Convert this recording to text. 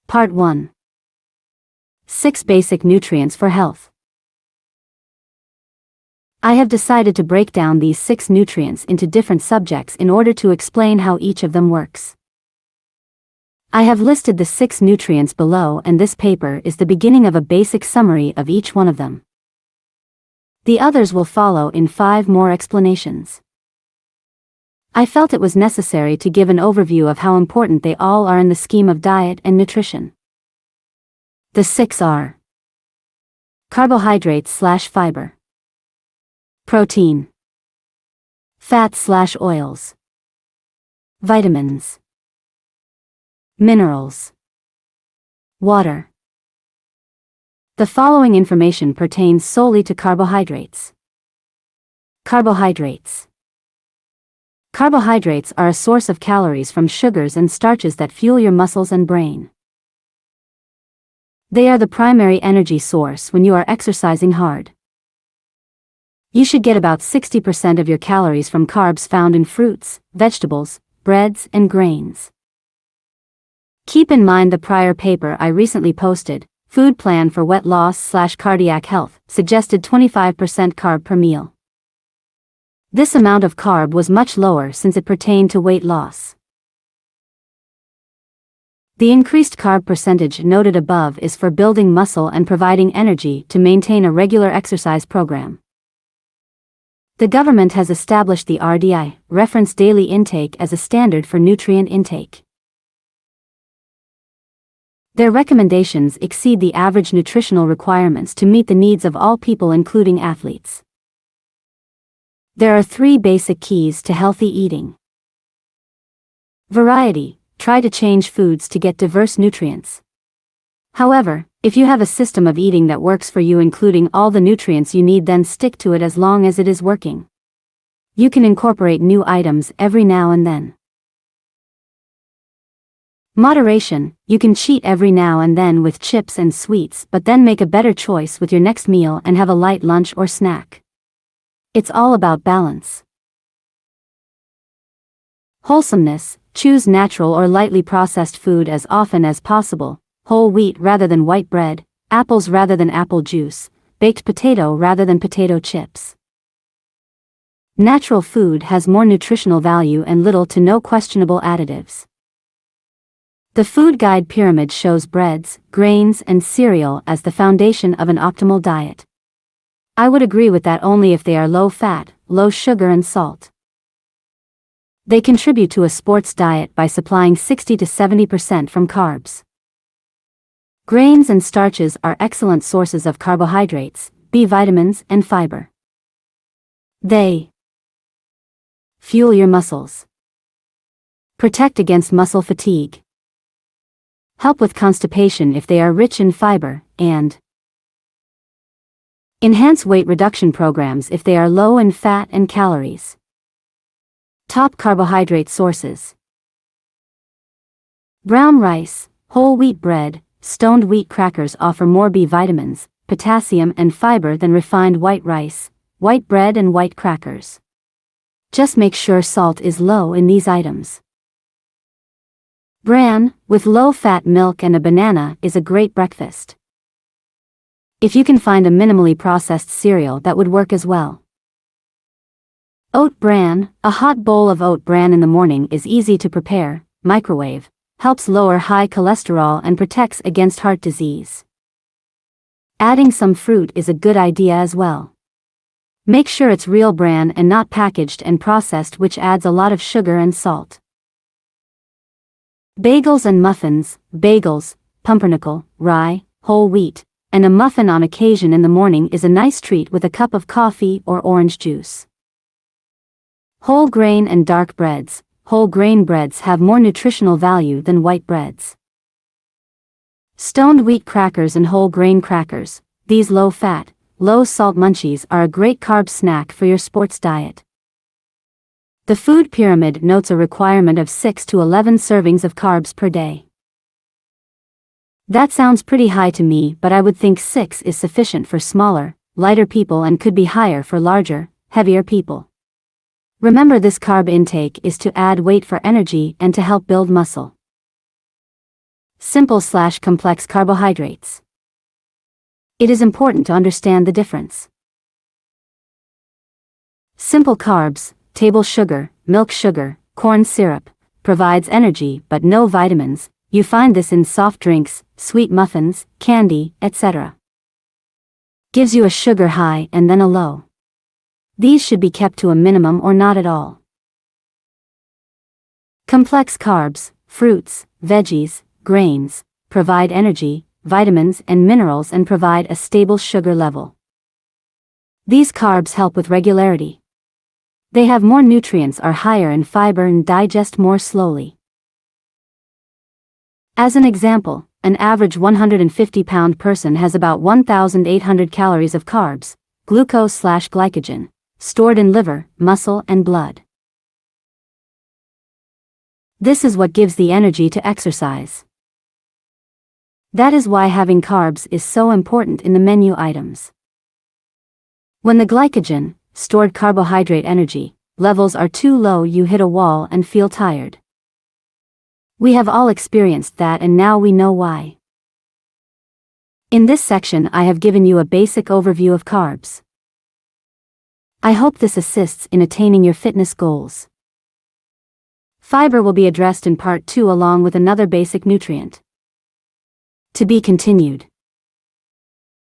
Part 1. 6 Basic Nutrients for Health. I have decided to break down these 6 nutrients into different subjects in order to explain how each of them works. I have listed the 6 nutrients below, and this paper is the beginning of a basic summary of each one of them. The others will follow in 5 more explanations. I felt it was necessary to give an overview of how important they all are in the scheme of diet and nutrition. The 6 are: carbohydrates/fiber, protein, fats/oils, vitamins, minerals, water. The following information pertains solely to carbohydrates. Carbohydrates. Carbohydrates are a source of calories from sugars and starches that fuel your muscles and brain. They are the primary energy source when you are exercising hard. You should get about 60% of your calories from carbs found in fruits, vegetables, breads, and grains. Keep in mind the prior paper I recently posted, Food Plan for Weight Loss/Cardiac Health, suggested 25% carb per meal. This amount of carb was much lower since it pertained to weight loss. The increased carb percentage noted above is for building muscle and providing energy to maintain a regular exercise program. The government has established the RDI, reference daily intake, as a standard for nutrient intake. Their recommendations exceed the average nutritional requirements to meet the needs of all people, including athletes. There are 3 basic keys to healthy eating. Variety. Try to change foods to get diverse nutrients. However, if you have a system of eating that works for you, including all the nutrients you need, then stick to it as long as it is working. You can incorporate new items every now and then. Moderation. You can cheat every now and then with chips and sweets, but then make a better choice with your next meal and have a light lunch or snack. It's all about balance. Wholesomeness. Choose natural or lightly processed food as often as possible, whole wheat rather than white bread, apples rather than apple juice, baked potato rather than potato chips. Natural food has more nutritional value and little to no questionable additives. The food guide pyramid shows breads, grains, and cereal as the foundation of an optimal diet. I would agree with that only if they are low fat, low sugar and salt. They contribute to a sports diet by supplying 60 to 70% from carbs. Grains and starches are excellent sources of carbohydrates, B vitamins, and fiber. They fuel your muscles, protect against muscle fatigue, help with constipation if they are rich in fiber, and enhance weight reduction programs if they are low in fat and calories. Top carbohydrate sources: brown rice, whole wheat bread, stoned wheat crackers offer more B vitamins, potassium and fiber than refined white rice, white bread and white crackers. Just make sure salt is low in these items. Bran, with low-fat milk and a banana, is a great breakfast. If you can find a minimally processed cereal, that would work as well. Oat bran. A hot bowl of oat bran in the morning is easy to prepare, microwave, helps lower high cholesterol and protects against heart disease. Adding some fruit is a good idea as well. Make sure it's real bran and not packaged and processed, which adds a lot of sugar and salt. Bagels and muffins. Bagels, pumpernickel, rye, whole wheat, and a muffin on occasion in the morning is a nice treat with a cup of coffee or orange juice. Whole grain and dark breads. Whole grain breads have more nutritional value than white breads. Stoned wheat crackers and whole grain crackers. These low-fat, low-salt munchies are a great carb snack for your sports diet. The food pyramid notes a requirement of 6 to 11 servings of carbs per day. That sounds pretty high to me, but I would think 6 is sufficient for smaller, lighter people and could be higher for larger, heavier people. Remember, this carb intake is to add weight for energy and to help build muscle. simple/complex carbohydrates. It is important to understand the difference. Simple carbs, table sugar, milk sugar, corn syrup, provides energy but no vitamins. You find this in soft drinks, sweet muffins, candy, etc. Gives you a sugar high and then a low. These should be kept to a minimum or not at all. Complex carbs, fruits, veggies, grains, provide energy, vitamins and minerals and provide a stable sugar level. These carbs help with regularity. They have more nutrients, are higher in fiber and digest more slowly. As an example, an average 150-pound person has about 1,800 calories of carbs, glucose/glycogen, stored in liver, muscle and blood. This is what gives the energy to exercise. That is why having carbs is so important in the menu items. When the glycogen, stored carbohydrate energy, levels are too low, you hit a wall and feel tired. We have all experienced that and now we know why. In this section I have given you a basic overview of carbs. I hope this assists in attaining your fitness goals. Fiber will be addressed in part 2 along with another basic nutrient. To be continued.